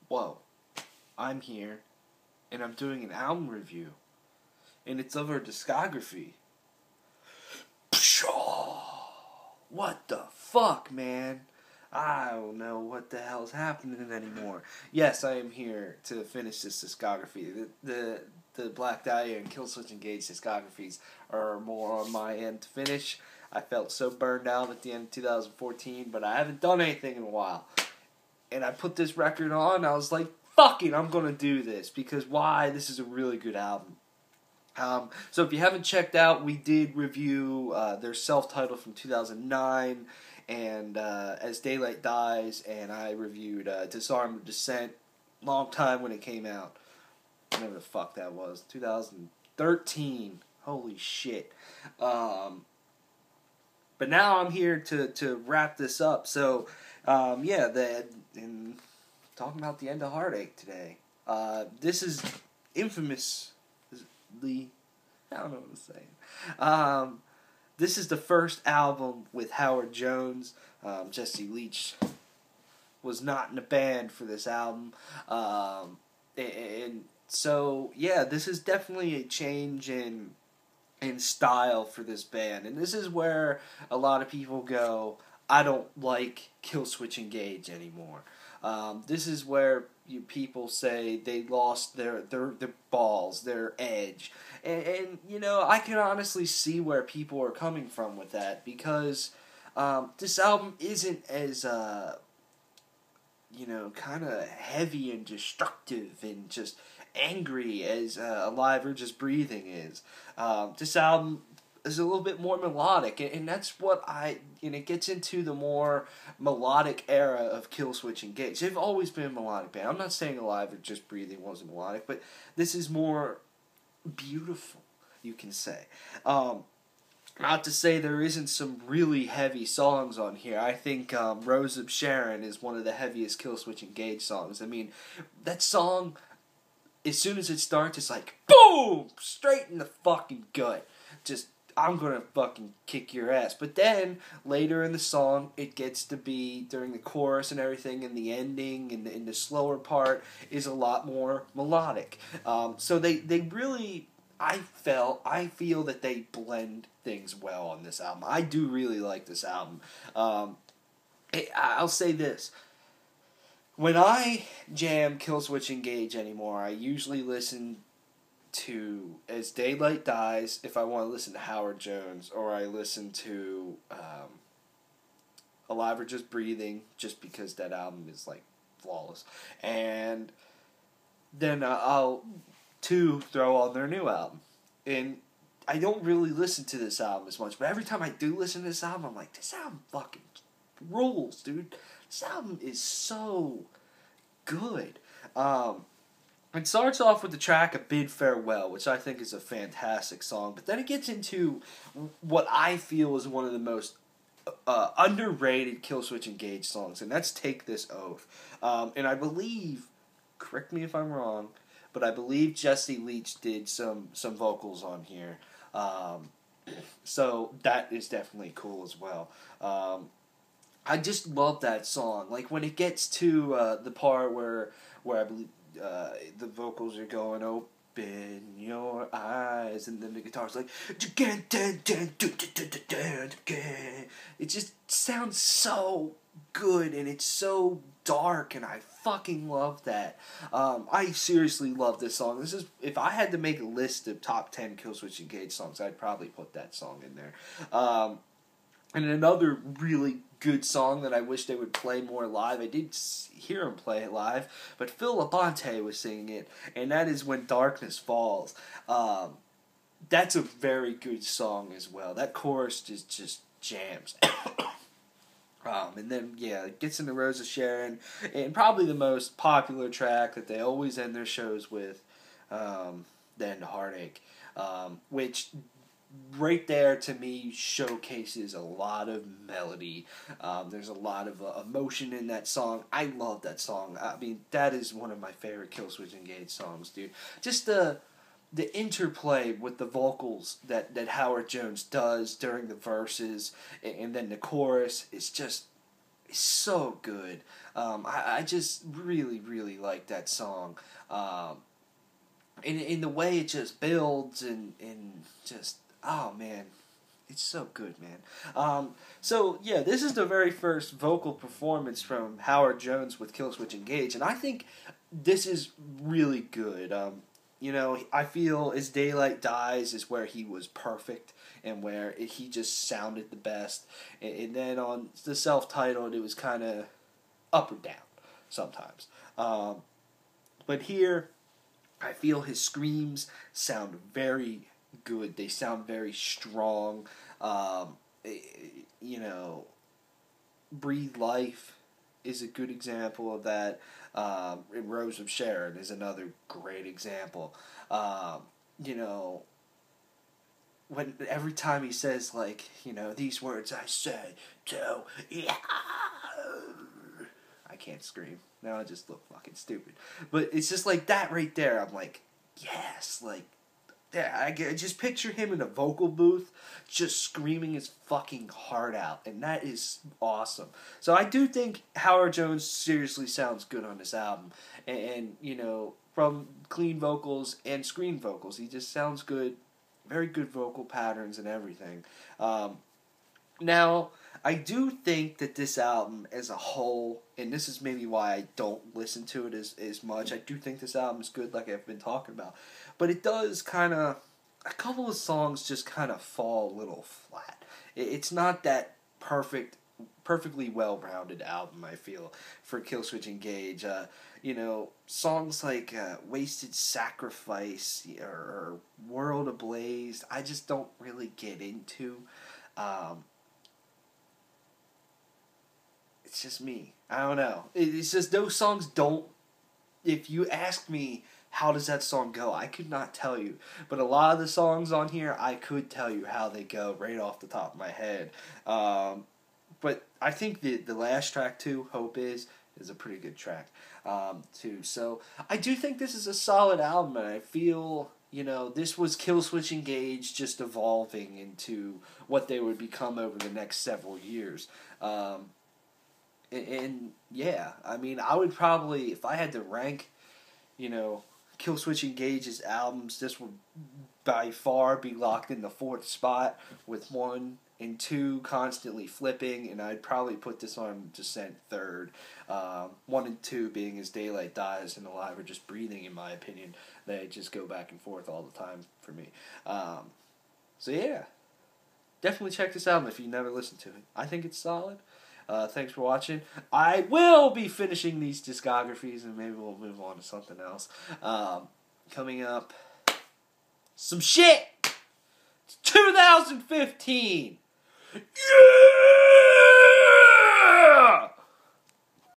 whoa, I'm here, and I'm doing an album review, and it's of her discography. What the fuck, man? I don't know what the hell's happening anymore. Yes, I am here to finish this discography. The Black Dahlia and Killswitch Engage discographies are more on my end to finish. I felt so burned out at the end of 2014, but I haven't done anything in a while. And I put this record on, I was like, fuck it, I'm gonna do this. Because why? This is a really good album. So if you haven't checked out, we did review their self-titled from 2009, and As Daylight Dies, and I reviewed Disarmed Descent, long time when it came out. Whatever the fuck that was, 2013. Holy shit. But now I'm here to wrap this up. So, talking about the end of Heartache today. This is infamously, I don't know what I'm saying. This is the first album with Howard Jones. Jesse Leach was not in the band for this album. And so, yeah, this is definitely a change in style for this band. And this is where a lot of people go, I don't like Killswitch Engage anymore. This is where people say they lost their balls, their edge. And, you know, I can honestly see where people are coming from with that, because this album isn't as, kind of heavy and destructive and just angry as Alive or Just Breathing is. This album is a little bit more melodic, and that's what it gets into the more melodic era of Killswitch Engage. They've always been a melodic band. I'm not saying Alive or Just Breathing wasn't melodic, but this is more beautiful, you can say. Not to say there isn't some really heavy songs on here. I think Rose of Sharon is one of the heaviest Killswitch Engage songs. I mean, that song, as soon as it starts, it's like, boom! Straight in the fucking gut. Just, I'm gonna fucking kick your ass. But then, later in the song, it gets to be, during the chorus and everything, and the ending, and in the slower part, is a lot more melodic. So they really, I feel that they blend things well on this album. I do really like this album. I'll say this. When I jam Killswitch Engage anymore, I usually listen to As Daylight Dies if I want to listen to Howard Jones, or I listen to Alive or Just Breathing, just because that album is like flawless. And then I'll throw on their new album. And I don't really listen to this album as much, but every time I do listen to this album, I'm like, this album fucking rules, dude. This album is so good. It starts off with the track A Bid Farewell, which I think is a fantastic song, but then it gets into what I feel is one of the most underrated Killswitch Engage songs, and that's Take This Oath. And I believe, correct me if I'm wrong, but I believe Jesse Leach did some vocals on here. So that is definitely cool as well. I just love that song. Like, when it gets to the part where I believe the vocals are going, open your eyes, and then the guitar's like, it just sounds so good, and it's so dark, and I fucking love that. I seriously love this song. This is, if I had to make a list of top 10 Killswitch Engage songs, I'd probably put that song in there. And another really good song that I wish they would play more live, I did hear him play it live, but Phil Labonte was singing it, and that is When Darkness Falls. That's a very good song as well. That chorus just jams. And then, yeah, it gets into Rose of Sharon, and probably the most popular track that they always end their shows with, then Heartache, which right there, to me, showcases a lot of melody. There's a lot of emotion in that song. I love that song. I mean, that is one of my favorite Killswitch Engage songs, dude. Just the interplay with the vocals that Howard Jones does during the verses, and then the chorus, is just is so good. I just really, really like that song. In the way it just builds and just, oh man, it's so good, man. So yeah, this is the very first vocal performance from Howard Jones with Killswitch Engage, and I think this is really good. You know, I feel As Daylight Dies is where he was perfect and where he just sounded the best. And then on the self-titled, it was kind of up or down sometimes. But here, I feel his screams sound very good. They sound very strong. You know, Breathe Life is a good example of that. And Rose of Sharon is another great example. You know, every time he says, like, you know, these words I say to, yeah, I can't scream. Now I just look fucking stupid. But it's just like that right there. I'm like, yes, like, yeah, I just picture him in a vocal booth just screaming his fucking heart out, and that is awesome. So I do think Howard Jones seriously sounds good on this album, and you know, from clean vocals and screen vocals, he just sounds good, very good vocal patterns and everything. Now, I do think that this album as a whole, and this is maybe why I don't listen to it as much, I do think this album is good like I've been talking about. But it does kind of, a couple of songs just kind of fall a little flat. It's not that perfectly well-rounded album, I feel, for Killswitch Engage. You know, songs like Wasted Sacrifice or World Ablaze, I just don't really get into. It's just me. I don't know. It's just those songs don't... If you ask me, how does that song go? I could not tell you. But a lot of the songs on here, I could tell you how they go right off the top of my head. But I think the last track, too, Hope is a pretty good track, too. So I do think this is a solid album, and I feel... You know, this was Killswitch Engage just evolving into what they would become over the next several years. And yeah, I mean, I would probably, if I had to rank, you know, Killswitch Engage's albums, this would by far be locked in the 4th spot, with 1 and 2 constantly flipping, and I'd probably put this on Descent 3rd. 1 and 2 being As Daylight Dies and Alive or Just Breathing, in my opinion. They just go back and forth all the time for me. So yeah, definitely check this album if you never listened to it. I think it's solid. Thanks for watching. I will be finishing these discographies, and maybe we'll move on to something else. Coming up, some shit! It's 2015! Yeah!